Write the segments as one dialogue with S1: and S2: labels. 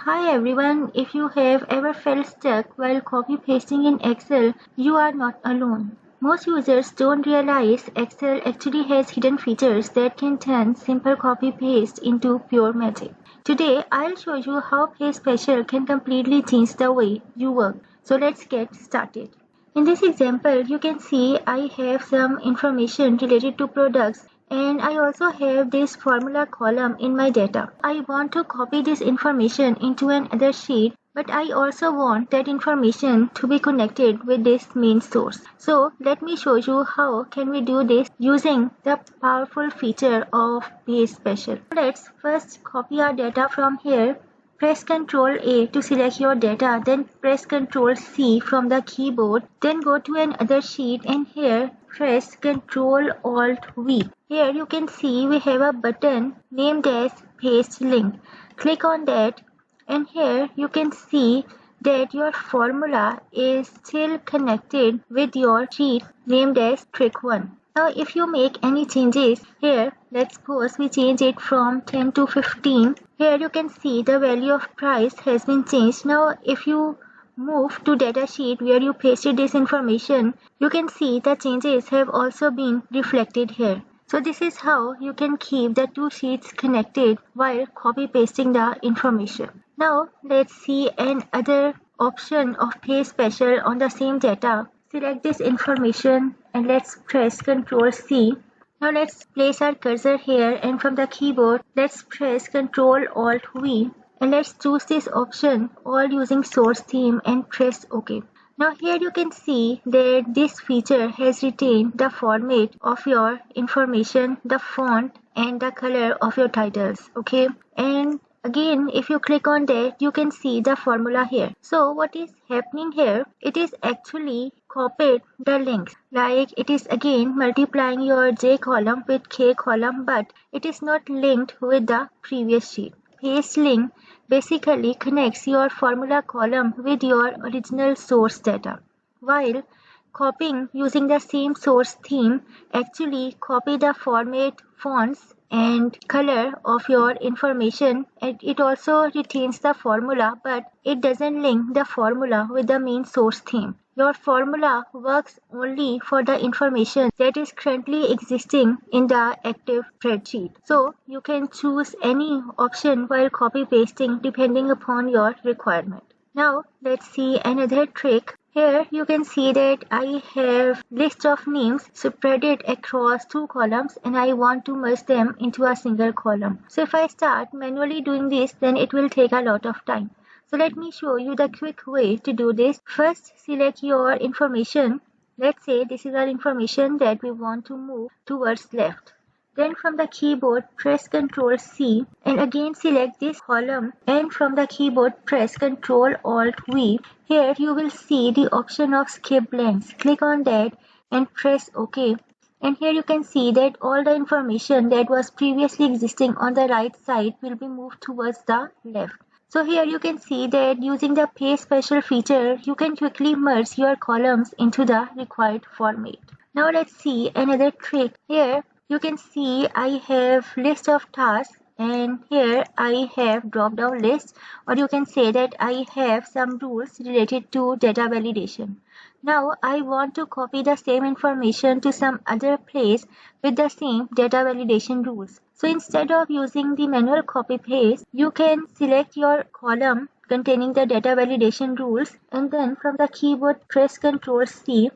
S1: Hi everyone, if you have ever felt stuck while copy pasting in Excel, you are not alone. Most users don't realize Excel actually has hidden features that can turn simple copy paste into pure magic. Today, I'll show you how Paste Special can completely change the way you work. So let's get started. In this example, you can see I have some information related to products and I also have this formula column in my data. I want to copy this information into another sheet, but I also want that information to be connected with this main source. So let me show you how can we do this using the powerful feature of Paste Special. Let's first copy our data from here. Press Ctrl A to select your data, then press Ctrl C from the keyboard, then go to another sheet and here press Ctrl Alt V. Here you can see we have a button named as Paste Link. Click on that and here you can see that your formula is still connected with your sheet named as Trick 1. Now if you make any changes here, let's suppose we change it from 10 to 15. Here you can see the value of price has been changed. Now if you move to data sheet where you pasted this information, you can see the changes have also been reflected here. So this is how you can keep the two sheets connected while copy pasting the information. Now let's see another option of Paste Special on the same data. Select this information and let's press Ctrl C. Now let's place our cursor here and from the keyboard let's press Ctrl Alt V and let's choose this option all using source theme and press OK. Now here you can see that this feature has retained the format of your information, the font and the color of your titles. Okay, and again if you click on that you can see the formula here. So what is happening here, it is actually copied the links, like it is again multiplying your J column with K column, but it is not linked with the previous sheet. Paste link basically connects your formula column with your original source data, while copying using the same source theme actually copy the format, fonts and color of your information, and it also retains the formula but it doesn't link the formula with the main source theme. Your formula works only for the information that is currently existing in the active spreadsheet. So you can choose any option while copy pasting depending upon your requirement. Now let's see another trick. Here you can see that I have list of names spreaded across two columns and I want to merge them into a single column. So if I start manually doing this, then it will take a lot of time. So let me show you the quick way to do this. First select your information. Let's say this is our information that we want to move towards left. Then from the keyboard press Ctrl C and again select this column and from the keyboard press Ctrl Alt V. Here you will see the option of skip blanks. Click on that and press OK. And here you can see that all the information that was previously existing on the right side will be moved towards the left. So here you can see that using the Paste Special feature, you can quickly merge your columns into the required format. Now let's see another trick. Here you can see I have list of tasks and here I have drop down list, or you can say that I have some rules related to data validation. Now I want to copy the same information to some other place with the same data validation rules. So instead of using the manual copy paste, you can select your column containing the data validation rules and then from the keyboard press Ctrl C.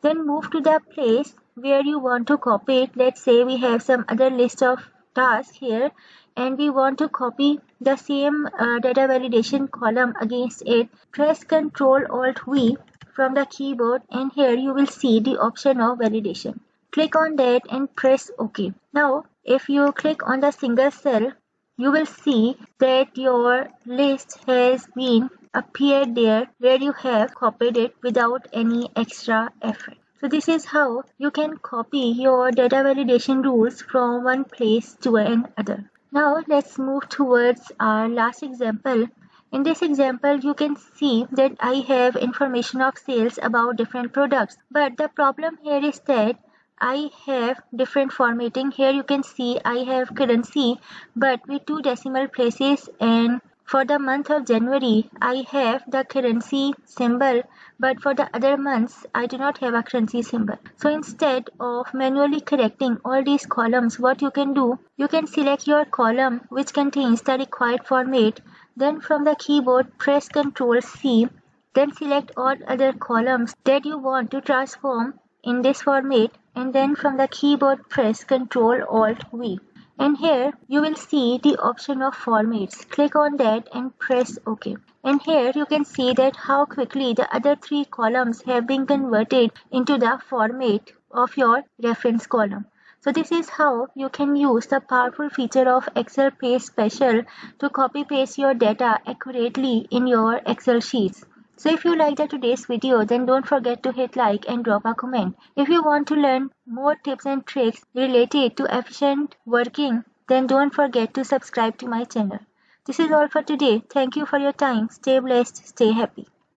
S1: Then move to the place where you want to copy it. Let's say we have some other list of tasks here and we want to copy the same data validation column against it. Press Ctrl Alt V from the keyboard and here you will see the option of validation. Click on that and press OK. Now if you click on the single cell, you will see that your list has been appeared there where you have copied it without any extra effort. So this is how you can copy your data validation rules from one place to another. Now let's move towards our last example. In this example, you can see that I have information of sales about different products. But the problem here is that I have different formatting. Here you can see I have currency but with two decimal places and For the month of January, I have the currency symbol, but for the other months, I do not have a currency symbol. So instead of manually correcting all these columns, what you can do, you can select your column which contains the required format. Then from the keyboard, press Ctrl C. Then select all other columns that you want to transform in this format, and then from the keyboard, press Ctrl Alt V. And here you will see the option of formats. Click on that and press OK. And here you can see that how quickly the other three columns have been converted into the format of your reference column. So this is how you can use the powerful feature of Excel Paste Special to copy paste your data accurately in your Excel sheets. So if you liked today's video, then don't forget to hit like and drop a comment. If you want to learn more tips and tricks related to efficient working, then don't forget to subscribe to my channel. This is all for today. Thank you for your time. Stay blessed, stay happy.